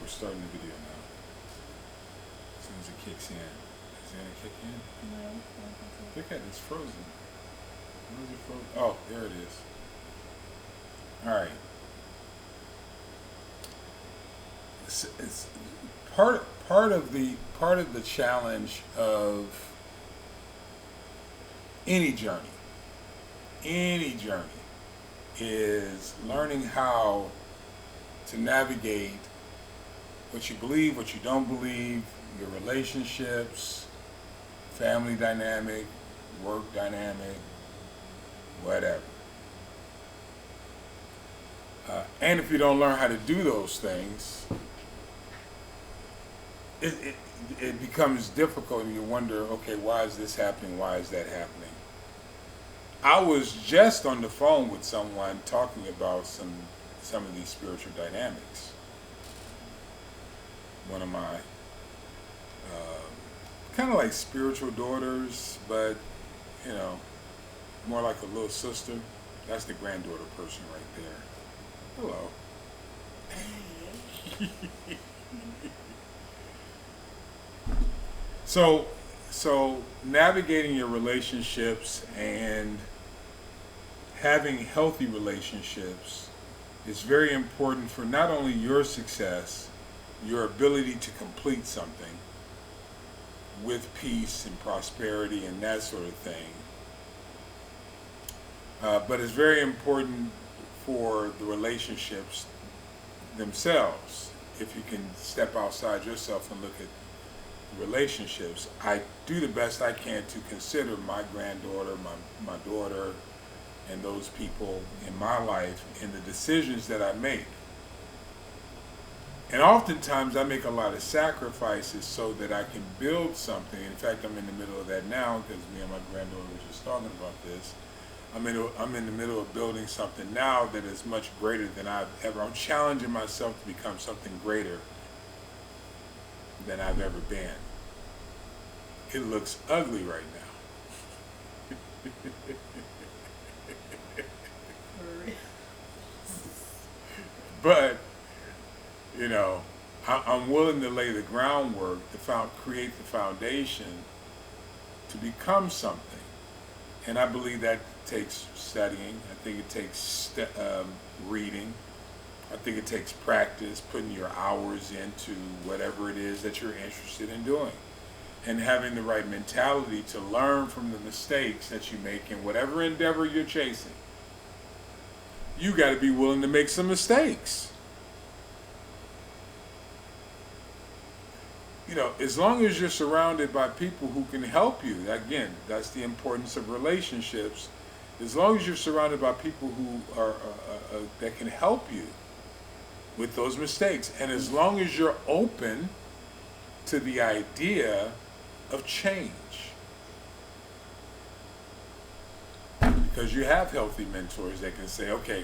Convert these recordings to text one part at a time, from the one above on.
starting the video now. As soon as it kicks in. Is it going to kick in? No, I don't think Look at it, it's frozen. Where is it frozen? Oh, there it is. Alright. It's part of the challenge of any journey is learning how to navigate what you believe, what you don't believe, your relationships, family dynamic, work dynamic, whatever. And if you don't learn how to do those things, it becomes difficult, and you wonder, okay, why is this happening? Why is that happening? I was just on the phone with someone talking about some of these spiritual dynamics. One of my kind of like spiritual daughters, but you know, more like a little sister. That's the granddaughter person right there. Hello. So navigating your relationships and having healthy relationships is very important for not only your success, your ability to complete something with peace and prosperity and that sort of thing, but it's very important for the relationships themselves. If you can step outside yourself and look at relationships, I do the best I can to consider my granddaughter, my daughter, and those people in my life in the decisions that I make. And oftentimes I make a lot of sacrifices so that I can build something. In fact, I'm in the middle of that now because me and my granddaughter were just talking about this. I'm in the middle of building something now that is much greater than I'm challenging myself to become something greater than I've ever been. It looks ugly right now. But, you know, I'm willing to lay the groundwork to create the foundation to become something. And I believe that takes studying. I think it takes reading. I think it takes practice, putting your hours into whatever it is that you're interested in doing. And having the right mentality to learn from the mistakes that you make in whatever endeavor you're chasing. You got to be willing to make some mistakes. You know, as long as you're surrounded by people who can help you, again, that's the importance of relationships. As long as you're surrounded by people who are that can help you with those mistakes, and as long as you're open to the idea of change, because you have healthy mentors that can say, okay,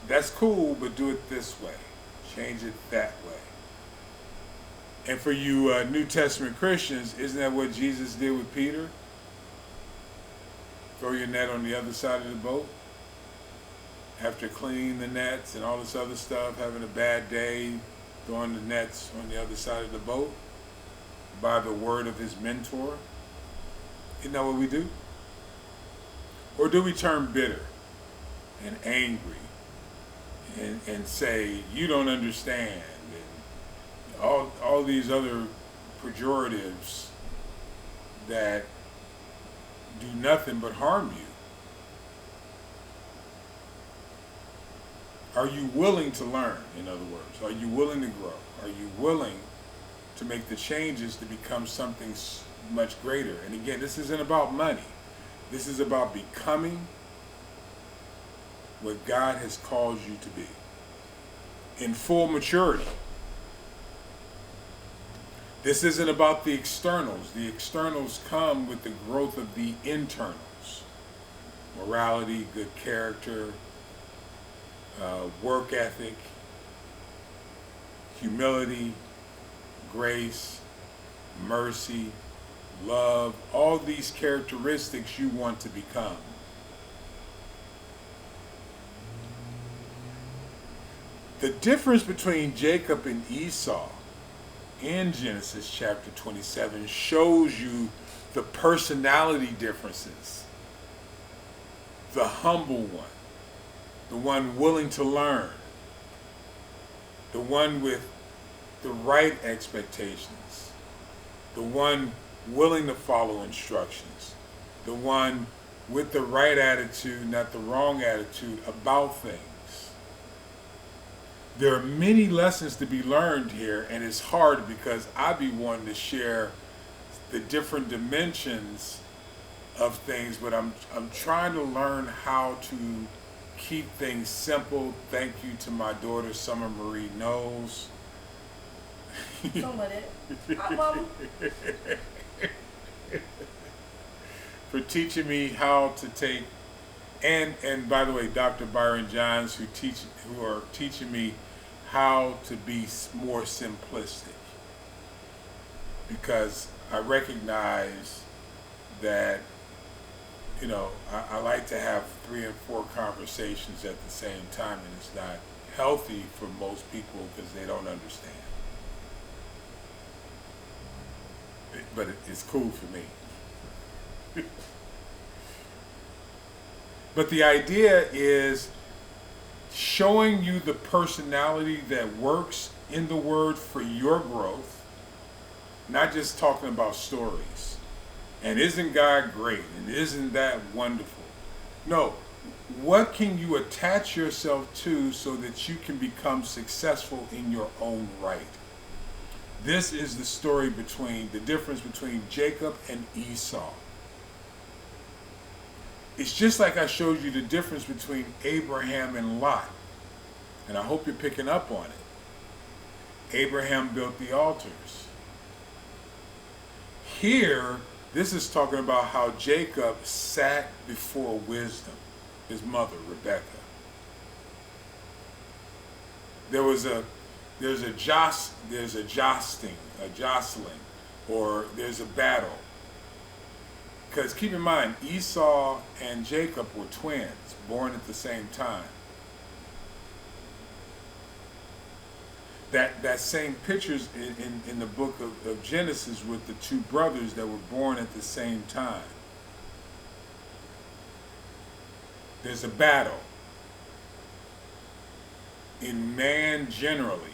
that's cool, but do it this way, change it that way. And for you New Testament Christians, isn't that what Jesus did with Peter? Throw your net on the other side of the boat. After cleaning the nets and all this other stuff, having a bad day, throwing the nets on the other side of the boat by the word of his mentor. Isn't that what we do? Or do we turn bitter and angry and say, you don't understand, and all these other pejoratives that do nothing but harm you? Are you willing to learn, in other words? Are you willing to grow? Are you willing to make the changes to become something much greater? And again, this isn't about money. This is about becoming what God has called you to be in full maturity. This isn't about the externals. The externals come with the growth of the internals. Morality, good character, work ethic, humility, grace, mercy, love, all these characteristics you want to become. The difference between Jacob and Esau in Genesis chapter 27 shows you the personality differences. The humble one, the one willing to learn, the one with the right expectations, the one willing to follow instructions, the one with the right attitude, not the wrong attitude about things. There are many lessons to be learned here, and it's hard because I be wanting to share the different dimensions of things, but I'm trying to learn how to keep things simple. Thank you to my daughter Summer Marie Knowles. Don't let it. For teaching me how to take, and by the way, Dr. Byron Johns, who are teaching me how to be more simplistic, because I recognize that, you know, I like to have 3 and 4 conversations at the same time, and it's not healthy for most people because they don't understand. But it's cool for me. But the idea is showing you the personality that works in the Word for your growth, not just talking about stories. And isn't God great? And isn't that wonderful? No. What can you attach yourself to so that you can become successful in your own right? This is the story the difference between Jacob and Esau. It's just like I showed you the difference between Abraham and Lot. And I hope you're picking up on it. Abraham built the altars. Here, this is talking about how Jacob sat before wisdom, his mother, Rebekah. There's a jostling, or there's a battle. Because keep in mind, Esau and Jacob were twins, born at the same time. That same pictures in the book of Genesis with the 2 brothers that were born at the same time. There's a battle in man generally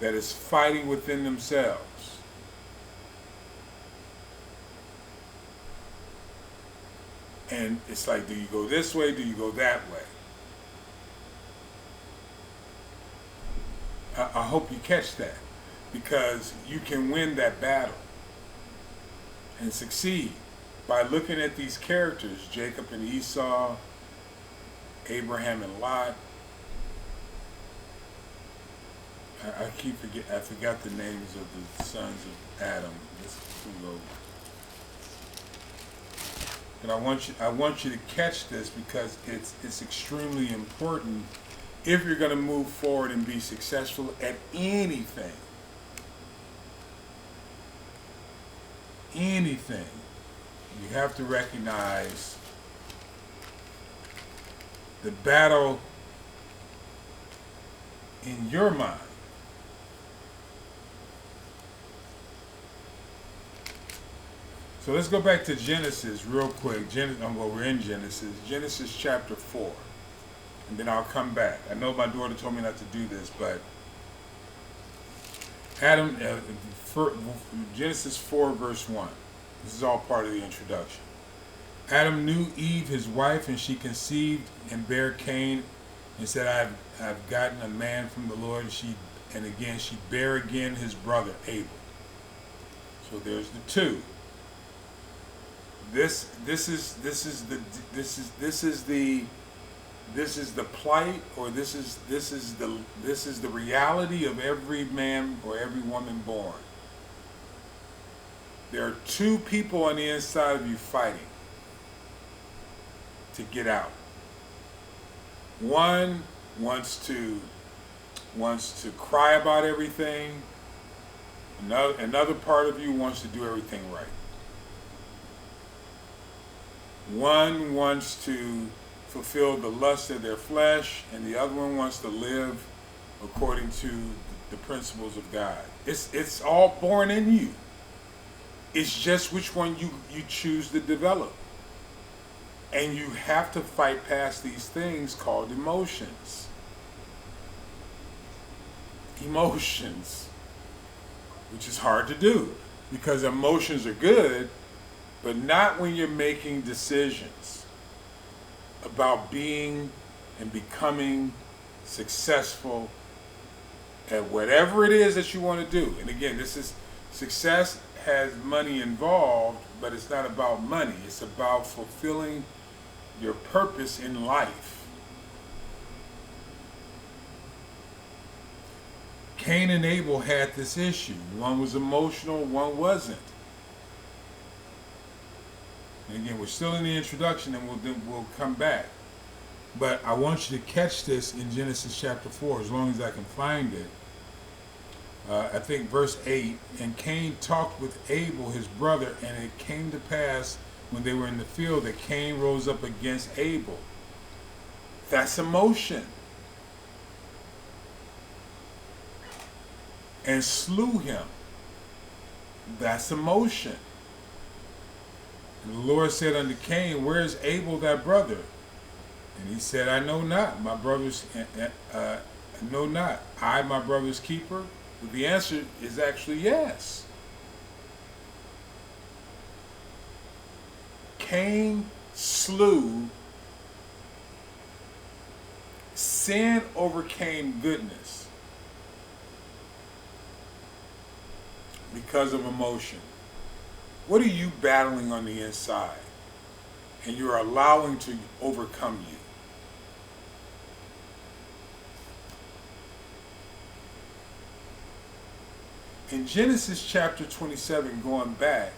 that is fighting within themselves. And it's like, do you go this way? Do you go that way? I hope you catch that, because you can win that battle and succeed by looking at these characters, Jacob and Esau, Abraham and Lot. I forgot the names of the sons of Adam. But I want you to catch this, because it's extremely important if you're going to move forward and be successful at anything. Anything. You have to recognize the battle in your mind. So let's go back to Genesis real quick. We're in Genesis chapter 4. And then I'll come back. I know my daughter told me not to do this, but Genesis 4 verse 1. This is all part of the introduction. Adam knew Eve his wife, and she conceived and bare Cain, and said, I've gotten a man from the Lord. And again she bare again his brother Abel. So there's the 2. This is the plight, or this is the reality of every man or every woman born. There are 2 people on the inside of you fighting to get out. One wants to cry about everything. Another part of you wants to do everything right. One wants to fulfill the lust of their flesh, and the other one wants to live according to the principles of God. It's all born in you. It's just which one you choose to develop. And you have to fight past these things called emotions. Emotions, which is hard to do because emotions are good, but not when you're making decisions about being and becoming successful at whatever it is that you want to do. And again, success has money involved, but it's not about money. It's about fulfilling your purpose in life. Cain and Abel had this issue. One was emotional, one wasn't. And again, we're still in the introduction, and we'll come back. But I want you to catch this in Genesis chapter 4, as long as I can find it. I think verse 8, and Cain talked with Abel, his brother, and it came to pass when they were in the field that Cain rose up against Abel. That's emotion. And slew him. That's emotion. And the Lord said unto Cain, where is Abel thy brother? And he said, I know not, my brother's, I know not, I my brother's keeper? But the answer is actually yes. Cain slew, sin overcame goodness because of emotion. What are you battling on the inside and you're allowing to overcome you? In Genesis chapter 27, going back,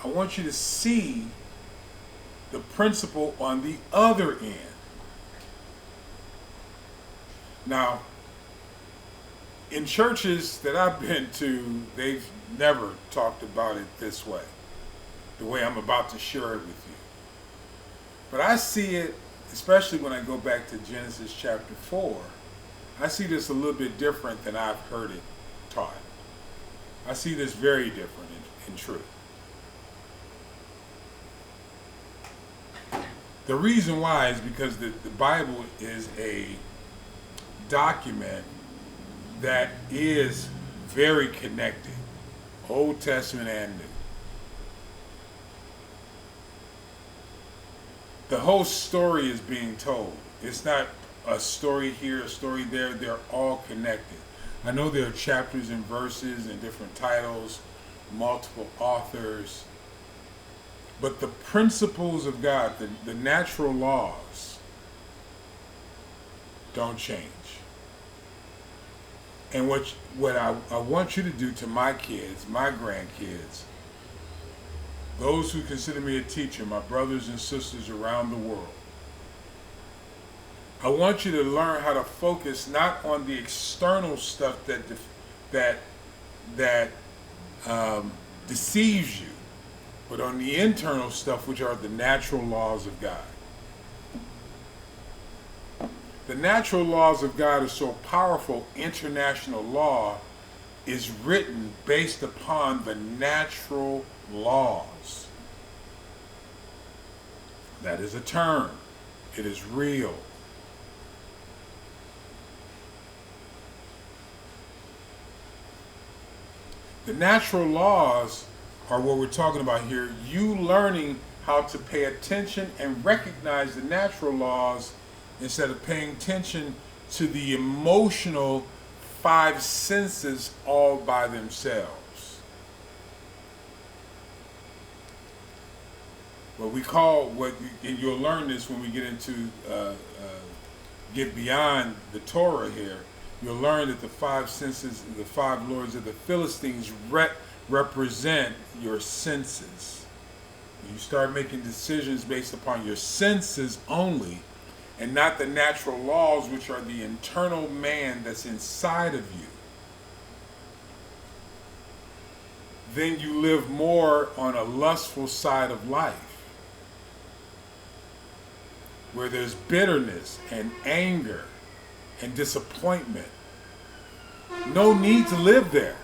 I want you to see the principle on the other end. Now, in churches that I've been to, they've never talked about it this way, the way I'm about to share it with you. But I see it, especially when I go back to Genesis chapter 4, I see this a little bit different than I've heard it taught. I see this very different in truth. The reason why is because the Bible is a document that is very connected, Old Testament and New. The whole story is being told. It's not a story here, a story there. They're all connected. I know there are chapters and verses and different titles, multiple authors, but the principles of God, the natural laws, don't change. And what I want you to do to my kids, my grandkids, those who consider me a teacher, my brothers and sisters around the world, I want you to learn how to focus not on the external stuff that deceives you, but on the internal stuff, which are the natural laws of God. The natural laws of God are so powerful. International law is written based upon the natural laws. That is a term. It is real. The natural laws are what we're talking about here. You learning how to pay attention and recognize the natural laws instead of paying attention to the emotional five senses all by themselves. What we call, and you'll learn this when we get into, get beyond the Torah here, you'll learn that the five senses, the five lords of the Philistines represent your senses. You start making decisions based upon your senses only, and not the natural laws, which are the internal man that's inside of you. Then you live more on a lustful side of life. where there's bitterness and anger and disappointment. No need to live there.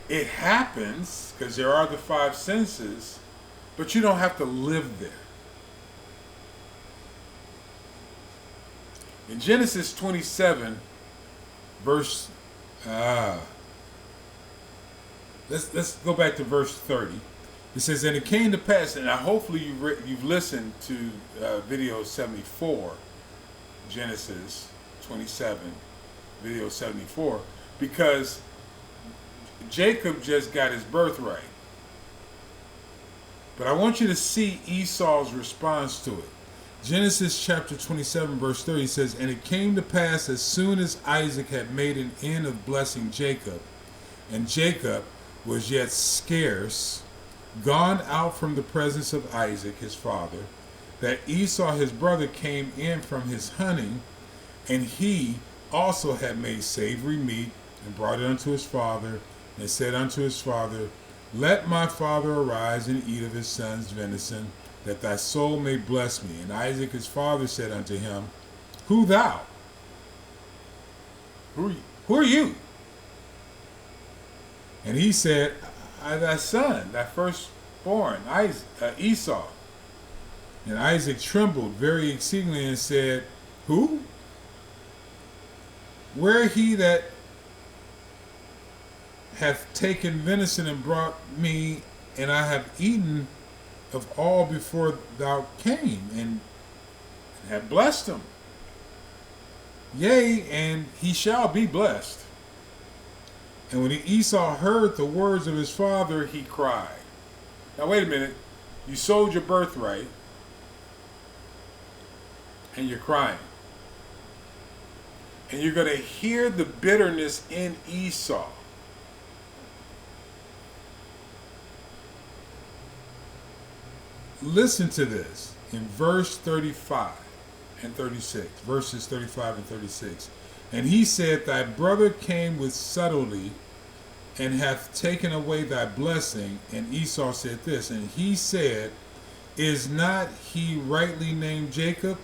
It happens because there are the five senses, but you don't have to live there. In Genesis 27, verse, let's go back to verse 30. It says, and it came to pass, and hopefully you've listened to video 74, Genesis 27, video 74, because Jacob just got his birthright. But I want you to see Esau's response to it. Genesis chapter 27, verse 30 says, and it came to pass as soon as Isaac had made an end of blessing Jacob, and Jacob was yet scarce, gone out from the presence of Isaac his father, that Esau his brother came in from his hunting, and he also had made savory meat, and brought it unto his father, and said unto his father, let my father arise and eat of his son's venison, that thy soul may bless me. And Isaac his father said unto him, who thou? Who are you? And he said, I thy son, thy firstborn, Esau. And Isaac trembled very exceedingly and said, who? Where he that hath taken venison and brought me, and I have eaten of all before thou came, and have blessed him. Yea, and he shall be blessed. And when Esau heard the words of his father, he cried. Now wait a minute. You sold your birthright, and you're crying. And you're going to hear the bitterness in Esau. Listen to this in verse 35 and 36, verses 35 and 36. And he said, thy brother came with subtlety, and hath taken away thy blessing. And Esau said this, and he said, is not he rightly named Jacob?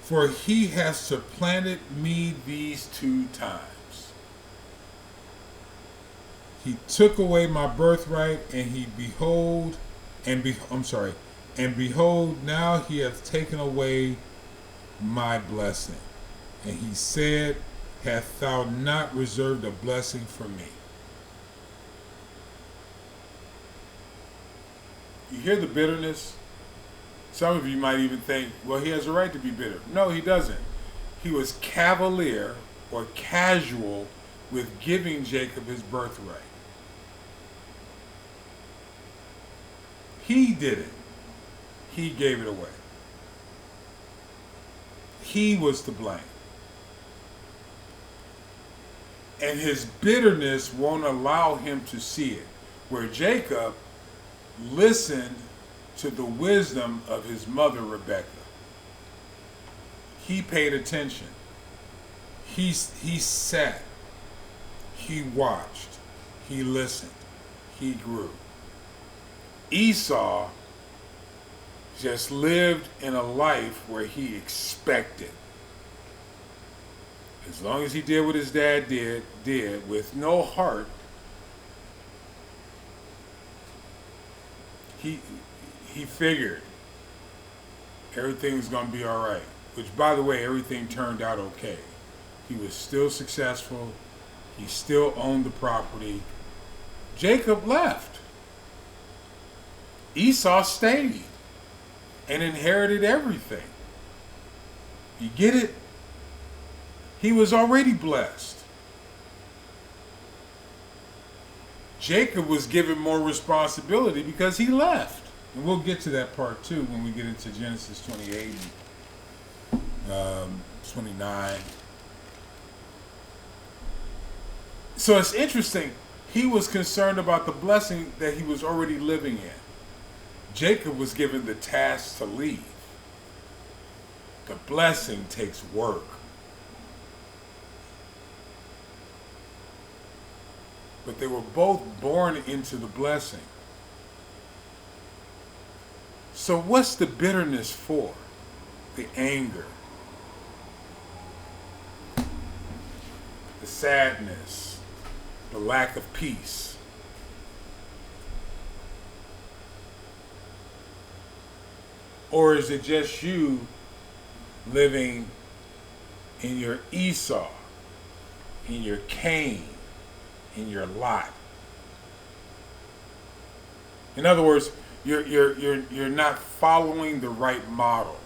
For he hath supplanted me these 2 times. He took away my birthright, and behold, now he hath taken away my blessing. And he said, hath thou not reserved a blessing for me? You hear the bitterness? Some of you might even think, well, he has a right to be bitter. No, he doesn't. He was cavalier or casual with giving Jacob his birthright. He did it. He gave it away. He was to blame. And his bitterness won't allow him to see it. Where Jacob listened to the wisdom of his mother, Rebekah. He paid attention. He sat. He watched. He listened. He grew. Esau just lived in a life where he expected. As long as he did what his dad did with no heart, he figured everything was going to be all right. Which, by the way, everything turned out okay. He was still successful. He still owned the property. Jacob left. Esau stayed and inherited everything. You get it? He was already blessed. Jacob was given more responsibility because he left. And we'll get to that part too when we get into Genesis 28 and 29. So it's interesting. He was concerned about the blessing that he was already living in. Jacob was given the task to leave. The blessing takes work. But they were both born into the blessing. So what's the bitterness for? The anger, the sadness, the lack of peace. Or is it just you living in your Esau, in your Cain, in your Lot? In other words, you're not following the right model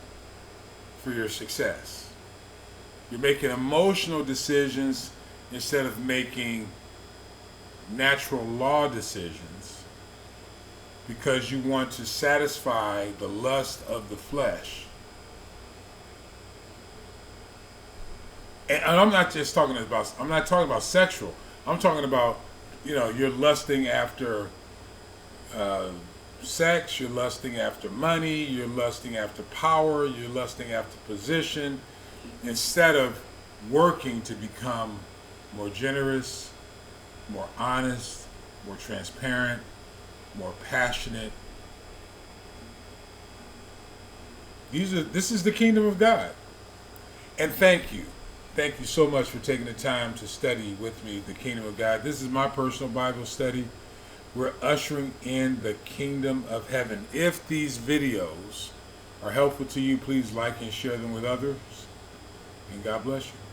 for your success. You're making emotional decisions instead of making natural law decisions because you want to satisfy the lust of the flesh. And I'm not talking about sexual. I'm talking about, you're lusting after sex, you're lusting after money, you're lusting after power, you're lusting after position, instead of working to become more generous, more honest, more transparent, more passionate. This is the kingdom of God. And thank you. Thank you so much for taking the time to study with me the kingdom of God. This is my personal Bible study. We're ushering in the kingdom of heaven. If these videos are helpful to you, please like and share them with others. And God bless you.